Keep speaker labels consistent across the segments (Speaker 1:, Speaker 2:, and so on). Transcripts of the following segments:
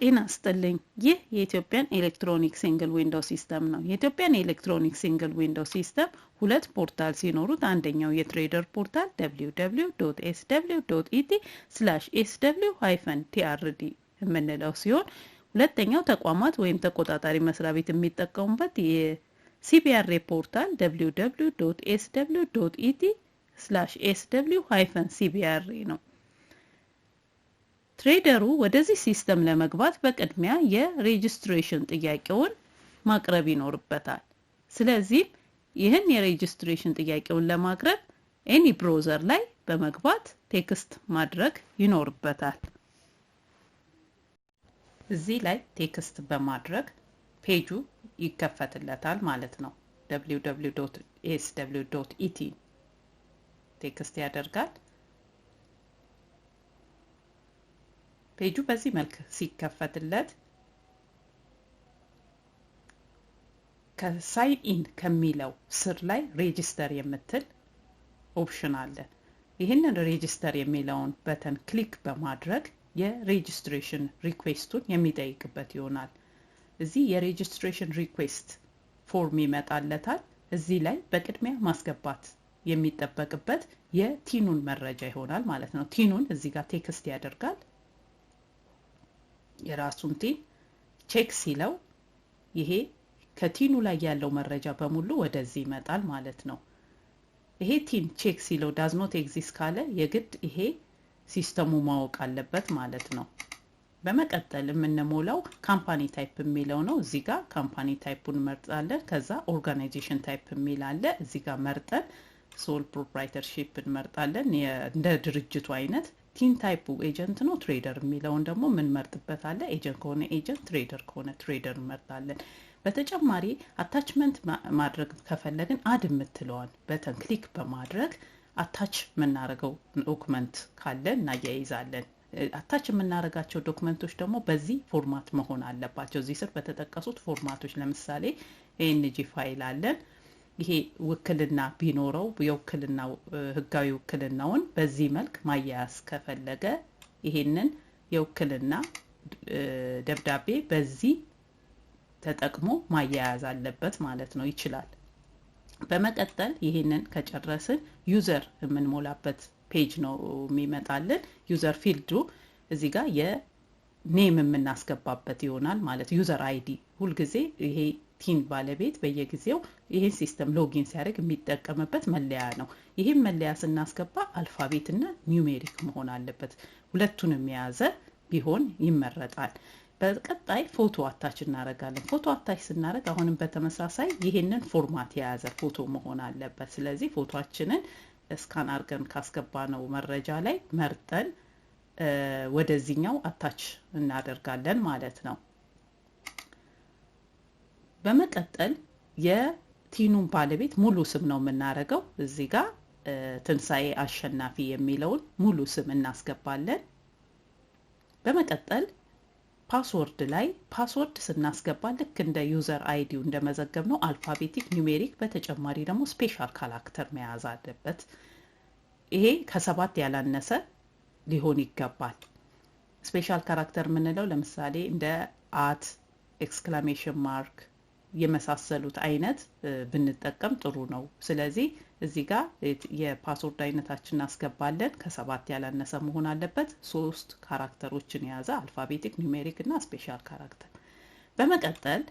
Speaker 1: ጤና ይስጥልኝ ይህ የኢትዮጵያን ኤሌክትሮኒክ ሲንግል ዊንዶው ሲስተም ነው የኢትዮጵያን ኤሌክትሮኒክ ሲንግል ዊንዶው ሲስተም ሁለት ፖርታል ሲኖሩት አንደኛው የትሬደር ፖርታል www.sw.et/sw-trd የምንለው ሲሆን ሁለተኛው ተቋማት ወይም ተቆጣጣሪ መስሪያ ቤት የሚጠቀሙበት የሲቢአር ፖርታል www.sw.et/sw-cbr ነው ትሬደሩ ወደዚህ ሲስተም ለመግባት በቅድሚያ የሬጅስትሬሽን ጥያቄውን ማቅረብ ይኖርበታል ስለዚህ ይህን የሬጅስትሬሽን ጥያቄውን ለማቅረብ ኤኒ ብራውዘር ላይ በመግባት ቴክስት ማድረግ ይኖርበታል እዚህ ላይ ቴክስት በማድረግ ፔጁ ይከፈትለታል ማለት ነው www.sw.et ቴክስት ያደርጋል ፔጁ በዚህ መልክ ሲከፈትለት ከሳይን ኢን ከሚለው ስር ላይ ሬጂስተር የምትል ኦፕሽን አለ ይሄንን ሬጂስተር የሚለውን በተን ክሊክ በማድረግ የሬጂስትሬሽን ሪኩዌስቱን የሚጠይቅበት ይሆናል እዚህ የሬጂስትሬሽን ሪኩዌስት ፎርም ይመጣለታል እዚህ ላይ በቅድሚያ ማስገባት የሚጠበቅበት የቲኑን መረጃ ይሆናል ማለት ነው ቲኑን እዚህ ጋር ቴክስት ያደርጋል የራሱን ቲን ቼክ ሲለው ይሄ ከቲኑ ላይ ያለው መረጃ በሙሉ ወደዚህ ይመጣል ማለት ነው ይሄ ቲን ቼክ ሲለው does not exist ካለ የግድ ይሄ ሲስተሙ ማወቅ አለበት ማለት ነው በመቀጠል የምንሞላው ካምፓኒ ታይፕ የሚለው ነው እዚህ ጋር ካምፓኒ ታይፑን መርጣለን ከዛ ኦርጋናይዜሽን ታይፕ የሚል አለ እዚህ ጋር መርጠን ሶል ፕሮፕራይተርሺፕ እንመርጣለን እንደ ድርጅቱ አይነት ቲን ታይፑ ኤጀንት ነው ትሬደር የሚለውን ደግሞ ምን መርጥበት አለ ኤጀንት ከሆነ ኤጀንት ትሬደር ከሆነ ትሬደር እንመርጣለን በተጨማሪ አታችመንት ማድረግ ከፈለግን አድ የምትለዋን በተን ክሊክ በማድረግ አታች የምናደርገው ዶክመንት ካለ እናያይዛለን አታች የምናደርጋቸው ዶክመንቶች ደግሞ በዚህ ፎርማት መሆን አለባቸው እዚህ ስር በተጠቀሱት ፎርማቶች ለምሳሌ ኤንጂ ፋይል አለን ይሄ ውክልና ቢኖረው የውክልና ህጋዊ ውክልናውን በዚህ መልክ ማያያዝ ከፈለገ ይሄንን የውክልና ደብዳቤ በዚህ ተጠቅሞ ማያያዝ አለበት ማለት ነው ይችላል በመቀጠል ይሄንን ከጨረስን ዩዘር የምንሞላበት ፔጅ ነው የሚመጣልን ዩዘር ፊልዱ እዚህ ጋር የኔም የምናስገባበት ይሆናል ማለት ዩዘር አይዲ ሁሉ ጊዜ ይሄ ቲን ባለቤት በየጊዜው ይሄን ሲስተም ሎጊን ሲያደርግ የሚጠቀምበት መለያ ነው ይሄን መለያ ስናስገባ አልፋቤት እና ኒውሜሪክ መሆን አለበት ሁለቱንም የያዘ ቢሆን ይመረጣል በቀጣይ ፎቶ አታች እናደርጋለን ፎቶ አታች ስናደርግ አሁንም በተመሳሳይ ይሄንን ፎርማት የያዘ ፎቶ መሆን አለበት ስለዚህ ፎቶአችንን ስካን አድርገን ካስገባነው መረጃ ላይ መርጠን ወደዚህኛው አታች እናደርጋለን ማለት ነው በመቀጠል የቲኑን ባለቤት ሙሉ ስም ነው የምናደርገው እዚህ ጋር ትንሳኤ አሸናፊ የሚለውን ሙሉ ስም እናስገባለን በመቀጠል ፓስወርድ ላይ ፓስወርድ ስናስገባ ልክ እንደ ዩዘር አይዲው እንደመዘገብነው አልፋቤቲክ ኒውሜሪክ በተጨማሪ ደግሞ ስፔሻል ካራክተር መያዝ አለበት ይሄ ከ7 ያላነሰ ሊሆን ይገባል ስፔሻል ካራክተር ምንለው ለምሳሌ እንደ አት ኤክስክላሜሽን ማርክ የመሳሰሉት አይነት ብንጠቀም ጥሩ ነው ስለዚህ እዚህ ጋር የፓስወርድ አይነታችንን አስገባለን ከ7 ያላነሰ መሆን አለበት 3 ካራክተሮችን የያዘ አልፋቤቲክ ኒውሜሪክ እና ስፔሻል ካራክተር በመቀጠል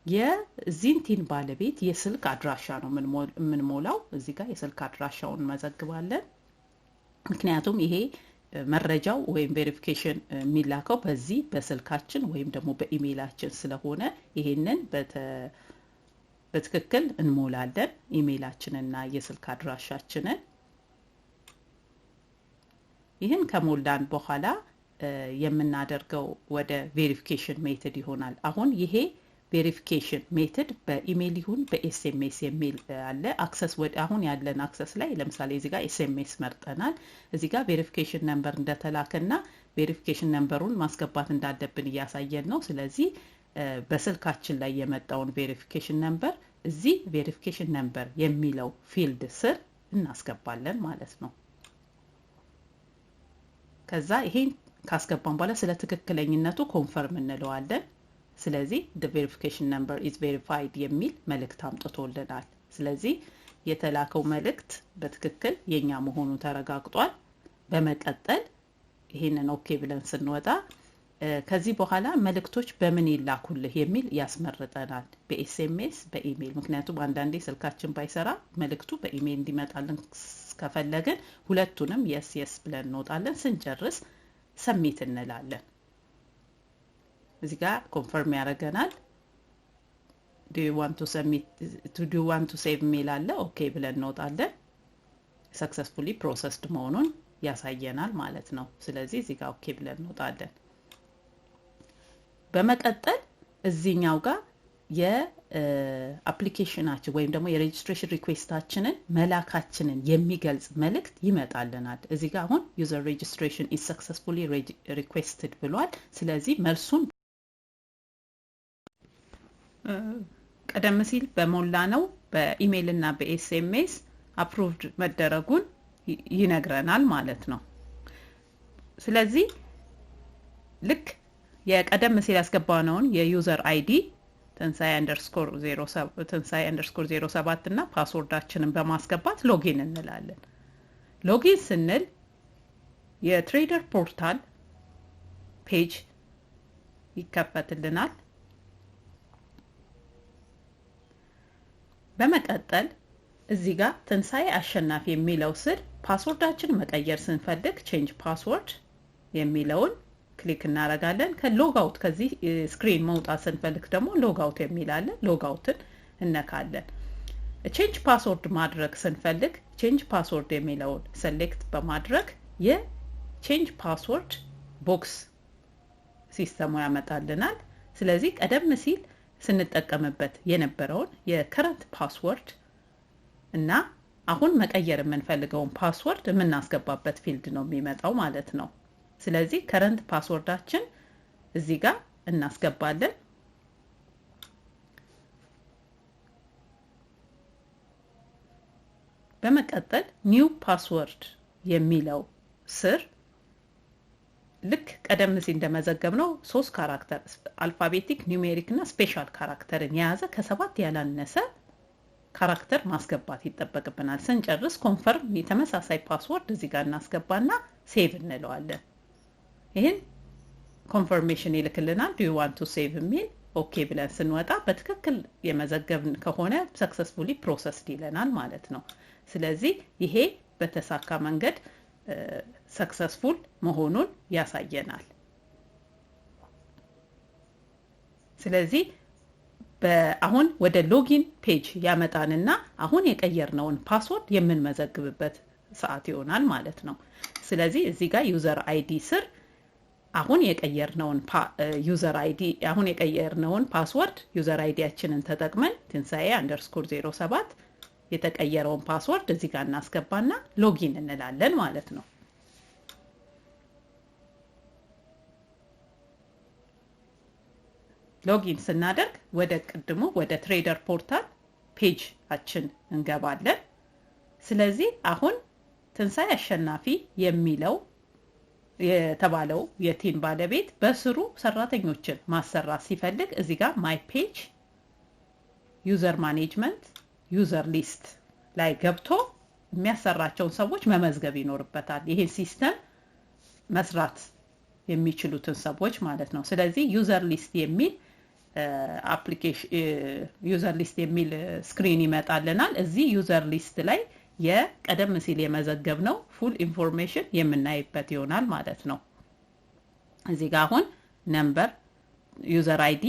Speaker 1: የዚንቲን ባለቤት የስልክ አድራሻ ነው የምንሞላው እዚህ ጋር የስልክ አድራሻውን መዘግባለን ምክንያቱም ይሄ መረጃው ወይም ቬሪፊኬሽን የሚላከው በዚህ በስልካችን ወይም ደግሞ በኢሜይላችን ስለሆነ ይሄንን በትክክል እንሞላለን ኢሜይላችንና የስልክ አድራሻችንን ይሄን ከሞላን በኋላ የምናደርገው ወደ ቬሪፊኬሽን ሜተድ ይሆናል አሁን ይሄ ቬሪፊኬሽን ሜተድ በኢሜይል ይሁን በኤስኤምኤስ የሚል አለ አክሰስ ወደ አሁን ያለን አክሰስ ላይ ለምሳሌ እዚህ ጋር ኤስኤምኤስ መርጠናል እዚህ ጋር ቬሪፊኬሽን ነምበር እንደተላከና ቬሪፊኬሽን ነምበሩን ማስገባት እንዳለብን ያሳየን ነው ስለዚህ በስልካችን ላይ የመጣውን ቬሪፊኬሽን ነምበር እዚህ ቬሪፊኬሽን ነምበር የሚለው ፊልድ ስር እናስገባለን ማለት ነው ከዛ ይሄን ካስገባን በኋላ ስለ ትክክለኛነቱ ኮንፈርም እንለዋለን ስለዚህ the verification number is verified የሚል መልእክት አምጥቶልናል ስለዚህ የተላከው መልእክት በትክክል የኛ መሆኑ ተረጋግጧል በመቀጠል ይሄንን ኦኬ ብለን ስንወጣ ከዚህ በኋላ መልእክቶች በምን ይላኩልህ የሚል ያስመርጠናል በኤስኤምኤስ በኢሜል ምክንያቱም አንዳንዴ ስልካችን ባይሰራ መልእክቱ በኢሜል እንዲመጣልን ከፈለግን ሁለቱንም yes ብለን እንወጣለን ስንጨርስ ሰብሚት እንላለን እዚህ ጋር ኮንፈርም ያደርገናል do you want to save mail አለ ኦኬ ብለን እንወጣለን successfully processed መሆኑን ያሳየናል ማለት ነው ስለዚህ እዚህ ጋር ኦኬ ብለን እንወጣለን በመቀጠል እዚህኛው ጋር የአፕሊኬሽናችን ወይም ደግሞ የሬጅስትሬሽን ሪኩዌስታችንን መላካችንን የሚገልጽ መልእክት ይመጣልናል እዚህ ጋር አሁን user registration is successfully requested ብሏል ስለዚህ መልሱን ቀደም ሲል በሞላ ነው በኢሜል እና በኤስኤምኤስ approved መደረጉን ይነግረናል ማለት ነው ስለዚህ ልክ የቀደም ሲል ያስገባነውን የዩዘር አይዲ tensai_07 እና ፓስወርዳችንን በማስገባት ሎጊን እንላለን ሎጊን ስንል የትሬደር ፖርታል ፔጅ ይከፈትልናል በመቀጠል እዚህ ጋር ተንሳይ አሸናፊ የሚለው ስር ፓስወርዳችን መቀየር ስንፈልግ change password የሚለውን ክሊክ እናረጋለን ከሎግ አውት ከዚህ ስክሪን መውጣት ስንፈልግ ደግሞ ሎግ አውት የሚላል ሎግ አውትን እነካለን change password ማድረግ ስንፈልግ change password የሚለውን ሴሌክት በማድረግ የchange password ቦክስ ሲስተሙ ያመጣልናል ስለዚህ ቀደም ሲል ስንጠቀምበት የነበረውን የከረንት ፓስወርድ እና አሁን መቀየር የምንፈልገውን ፓስወርድ የምናስገባበት ፊልድ ነው የሚመጣው ማለት ነው ስለዚህ ከረንት ፓስወርዳችን እዚህ ጋር እናስገባለን በመቀጠል ኒው ፓስወርድ የሚለው ስር ልክ ቀደም ሲል እንደመዘገብነው 3 ካራክተር አልፋቤቲክ ኒውሜሪክ እና ስፔሻል ካራክተርን የያዘ ከ7 ያላነሰ ካራክተር ማስገባት ይጠበቅብናል ስንጨርስ ኮንፈርም የተመሳሳይ ፓስወርድ እዚህ ጋር እናስገባና ሴቭ እንለዋለን ይሄን ኮንፈርሜሽን ይልክልናል do you want to save የሚል ኦኬ ብለን ስንወጣ በትክክል የመዘገብን ከሆነ successfully processed ይለናል ማለት ነው ስለዚህ ይሄ በተሳካ መንገድ successful መሆኑን ያሳየናል ስለዚህ አሁን ወደ ሎጊን ፔጅ ያመጣንና አሁን የቀየርነውን ፓስወርድ የምንመዘግብበት ሰዓት ይሆናል ማለት ነው ስለዚህ እዚህ ጋር ዩዘር አይዲ ስር አሁን የቀየርነውን ፓስወርድ ዩዘር አይዲያችንን ተጠቅመን tensai_07 የተቀየረውን ፓስወርድ እዚህ ጋር እናስገባና ሎጊን እንላለን ማለት ነው ሎጊን ስናደርግ ወደ ቀድሞ ወደ ትሬደር ፖርታል ፔጅአችን እንገባለን ስለዚህ አሁን ተንሳይ አሸናፊ የሚለው የተባለው የቲም ባለቤት በስሩ ሰራተኞችን ማሰራት ሲፈልግ እዚህ ጋር ማይ ፔጅ ዩዘር ማኔጅመንት ዩዘር ሊስት ላይ ገብቶ የሚያሰራቸውን ሰዎች መመዝገብ ይኖርበታል ይሄ ሲስተም መስራት የሚችሉትን ሰዎች ማለት ነው ስለዚህ ዩዘር ሊስት የሚል ዩዘር ሊስት የሚል ስክሪን ይመጣልናል እዚህ ዩዘር ሊስት ላይ የቀደም ሲል የመዘገብነው ፉል ኢንፎርሜሽን የምናይበት ይሆናል ማለት ነው እዚህ ጋር አሁን ነምበር ዩዘር አይዲ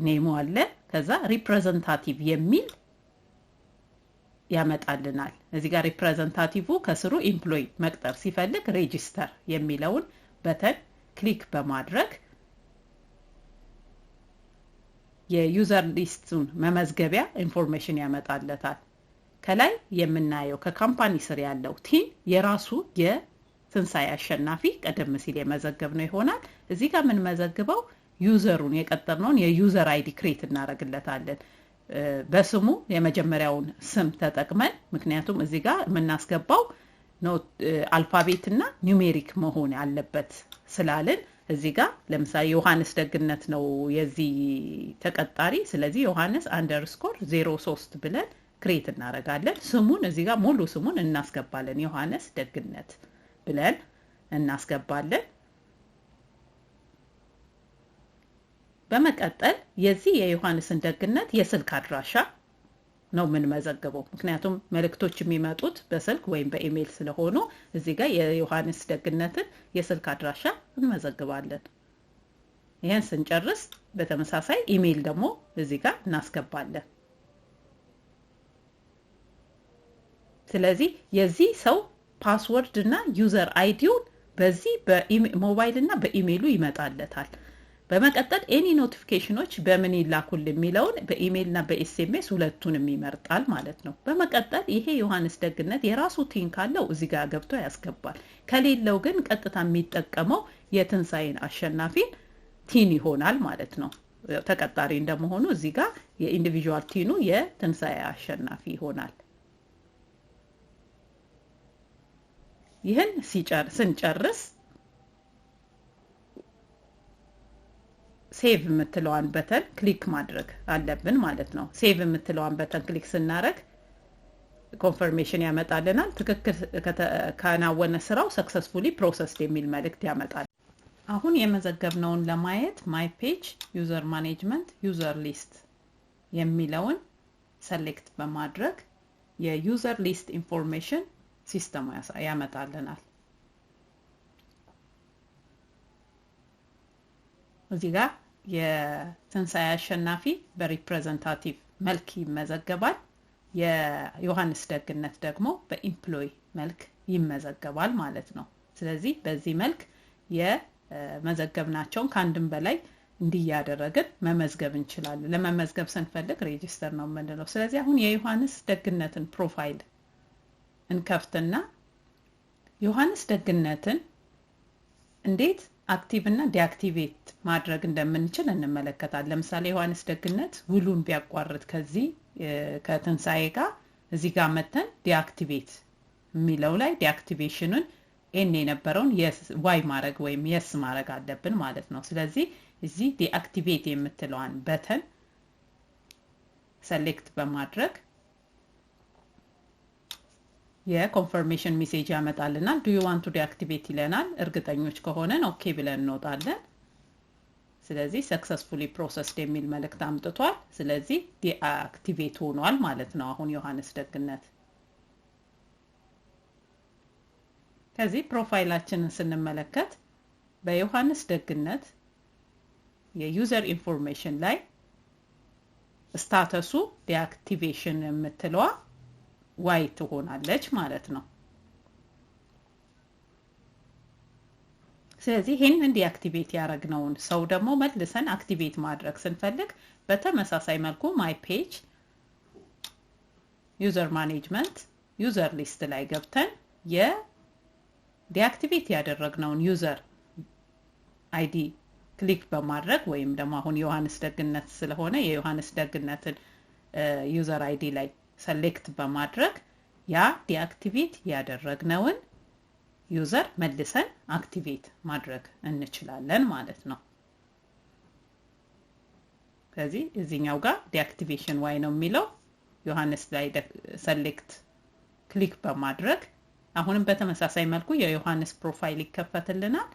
Speaker 1: ኔሙ አለ ከዛ ሪፕሬዘንታቲቭ የሚል ያመጣልናል እዚህ ጋር ሪፕሬዘንታቲቭ ከስሩ ኤምፕሎይ መቅጠር ሲፈልግ ሬጂስተር የሚለውን በተን ክሊክ በማድረግ የዩዘር ሊስቱን መመዝገቢያ ኢንፎርሜሽን ያመጣለታል ከላይ የምናየው ከካምፓኒ ስር ያለው ቲም የራሱ የትንሳኤ አሸናፊ ቀደም ሲል የመዘገብነው ይሆናል እዚህ ጋር ምን መዘግበው ዩዘሩን የቀጠርነውን የዩዘር አይዲ ክሬት እናደርግለታለን በስሙ የመጀመሪያውን ስም ተጠቅመን ምክንያቱም እዚህ ጋር የምናስገባው ኖት አልፋቤት እና ኒውሜሪክ መሆን ያለበት ስላልን እዚህ ጋር ለምሳሌ ዮሐንስ ደግነት ነው የዚህ ተቀጣሪ ስለዚህ ዮሐንስ _03 ብለን ክሬት እናረጋለን ስሙን እዚህ ጋር ሙሉ ስሙን እናስገባለን ዮሐንስ ደግነት ብለን እናስገባለን በመቀጠል የዚህ የዮሐንስን ደግነት የስልክ አድራሻ ነው ምን መዘገበው ምክንያቱም መልእክቶች የሚመጡት በስልክ ወይም በኢሜል ስለሆኑ እዚህ ጋር የዮሐንስ ደግነትን የስልክ አድራሻ እንመዘግባለን ይሄን ስንጨርስ በተመሳሳይ ኢሜል ደግሞ እዚህ ጋር እናስገባለን ስለዚህ የዚህ ሰው ፓስወርድ እና ዩዘር አይዲው በዚህ በሞባይል እና በኢሜሉ ይመጣለታል በመቀጠል ኤኒ ኖቲፊኬሽኖች በምን ይላኩል የሚለውን በኢሜል እና በኤስኤምኤስ ሁለቱንም ይመርጣል ማለት ነው በመቀጠል ይሄ ዮሐንስ ደግነት የራሱ ቲን ካለው እዚህ ጋር ገብቶ ያስገባል ከሌለው ግን ቀጥታ የሚጠቀመው የትንሳኤን አሸናፊ ቲን ይሆናል ማለት ነው ተቀጣሪ እንደመሆኑ እዚህ ጋር የኢንዲቪጁዋል ቲኑ የትንሳኤ አሸናፊ ይሆናል ይሄን ስንጨርስ ሴቭ የምትለዋን በተን ክሊክ ማድረግ አለብን ማለት ነው ሴቭ የምትለዋን በተን ክሊክ ስናረግ ኮንፈርሜሽን ያመጣልናል ትክክል ከናወነ ስራው ሰክሰስፉሊ ፕሮሰስድ የሚል መልእክት ያመጣል አሁን የመዘገብነውን ለማየት ማይ ፔጅ ዩዘር ማኔጅመንት ዩዘር ሊስት የሚለውን ሰሌክት በማድረግ የዩዘር ሊስት ኢንፎርሜሽን ሲስተሙ ያመጣልናል እዚህ ጋር የትንሳኤ አሸናፊ በሪፕሬዘንታቲቭ መልክ ይመዘገባል የዮሐንስ ደግነት ደግሞ በኢምፕሎይ መልክ ይመዘገባል ማለት ነው ስለዚህ በዚህ መልክ የመዘገብናቸውን ካንድም በላይ እንዲያደረግን መመዝገብ እንችላለን ለመመዝገብ ስንፈልግ ሬጂስተር ነው የምንለው ስለዚህ አሁን የዮሐንስ ደግነትን ፕሮፋይል እንከፍትና ዮሐንስ ደግነትን እንዴት አክቲቭ እና ዲአክቲቬት ማድረግ እንደምንችል እንመለከታለን ለምሳሌ ዮሐንስ ደግነት ውሉን ቢያቋርጥ ከዚህ ከትንሳኤ ጋር እዚህ ጋር መተን ዲአክቲቬት የሚለው ላይ ዲአክቲቬሽኑን ኤን የነበረውን ዋይ ማድረግ ወይም የስ ማድረግ አለብን ማለት ነው ስለዚህ እዚህ ዲአክቲቬት የምትለዋን በተን ሰሌክት በማድረግ የኮንፈርሜሽን ሜሴጅ ያመጣልናል do you want to deactivate ይለናል እርግጠኞች ከሆነን ኦኬ ብለን እንወጣለን ስለዚህ successfully processed የሚል መልእክት አምጥቷል ስለዚህ deactivate ሆኗል ማለት ነው አሁን ዮሐንስ ደግነት ከዚህ ፕሮፋይላችንን ስንመለከት በዮሐንስ ደግነት የዩዘር ኢንፎርሜሽን ላይ ስታተሱ ዲአክቲቬሽን የምትለዋ ዋይ ትሆናለች ማለት ነው ስለዚህ ይሄንን ዲአክቲቬት ያረግነውን ሰው ደግሞ መልሰን አክቲቬት ማድረግ ስንፈልግ በተመሳሳይ መልኩ ማይ ፔጅ ዩዘር ማኔጅመንት ዩዘር ሊስት ላይ ገብተን የዲአክቲቬት ያደረግነውን ዩዘር አይዲ ክሊክ በማድረግ ወይም ደግሞ አሁን ዮሐንስ ደግነት ስለሆነ የዮሐንስ ደግነትን ዩዘር አይዲ ላይ ሰሌክት በማድረግ ያ ዲአክቲቬት ያደረግነውን ዩዘር መልሰን አክቲቬት ማድረግ እንችላለን ማለት ነው ስለዚህ እዚህኛው ጋር ዲአክቲቬሽን ዋይ ነው የሚለው ዮሐንስ ላይ ሰሌክት ክሊክ በማድረግ አሁንም በተመሳሳይ መልኩ የዮሐንስ ፕሮፋይል ይከፈትልናል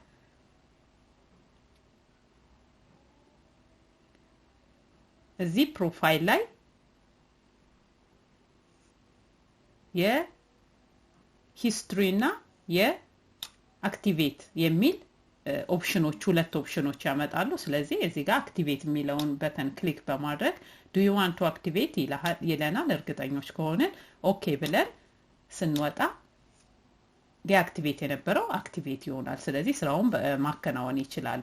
Speaker 1: እዚህ ፕሮፋይል ላይ የሂስትሪ እና የአክቲቬት የሚል ኦፕሽኖች ሁለት ኦፕሽኖች ያመጣሉ ስለዚህ እዚህ ጋር አክቲቬት የሚለውን በተን ክሊክ በማድረግ do you want to activate ይለናል እርግጠኞች ከሆነን ኦኬ ብለን ስንወጣ ዲአክቲቬት የነበረው አክቲቬት ይሆናል ስለዚህ ስራውን ማከናወን ይችላል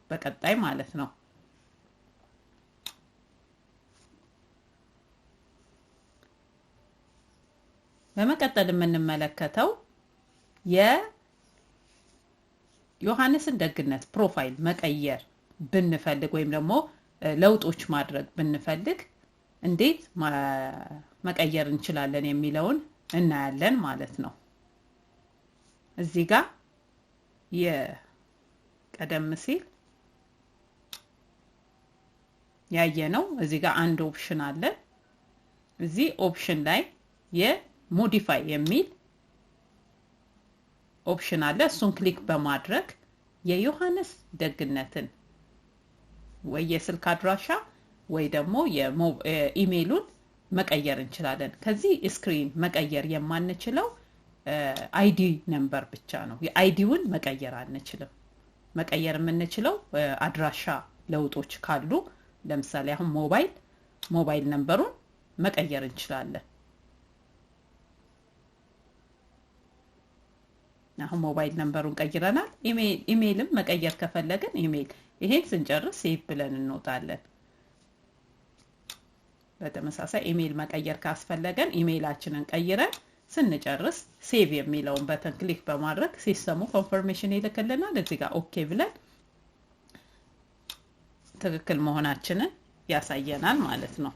Speaker 1: በቀጣይ ማለት ነው በመቀጠል የምንመለከተው የዮሐንስን ደግነት ፕሮፋይል መቀየር ብንፈልግ ወይም ደግሞ ለውጦች ማድረግ ብንፈልግ እንዴት መቀየር እንችላለን የሚለውን እናያለን ማለት ነው እዚህ ጋር የቀደም ሲል ያየነው እዚህ ጋር አንድ ኦፕሽን አለ እዚህ ኦፕሽን ላይ የሞዲፋይ የሚል ኦፕሽን አለ እሱን ክሊክ በማድረግ የዮሐንስ ደግነትን ወይ የስልክ አድራሻ ወይ ደግሞ የኢሜይሉን መቀየር እንችላለን ከዚህ ስክሪን መቀየር የማንችለው አይዲ ነምበር ብቻ ነው የአይዲውን መቀየር አንችልም መቀየር የምንችለው አድራሻ ለውጦች ካሉ ለምሳሌ አሁን ሞባይል ነምበሩን መቀየር እንችላለን አሁን ሞባይል ነምበሩን ቀይረናል ኢሜይልም መቀየር ከፈለግን ኢሜይል ይሄን ስንጨርስ ሴቭ ብለን እንወጣለን በተመሳሳይ ኢሜይል መቀየር ካስፈለገን ኢሜይላችንን ቀይረን ስንጨርስ ሴቭ የሚለውን በተን ክሊክ በማድረግ ሲስተሙ ኮንፈርሜሽን ይልክልናል እዚህ ጋር ኦኬ ብለን ትክክል መሆናችንን ያሳየናል ማለት ነው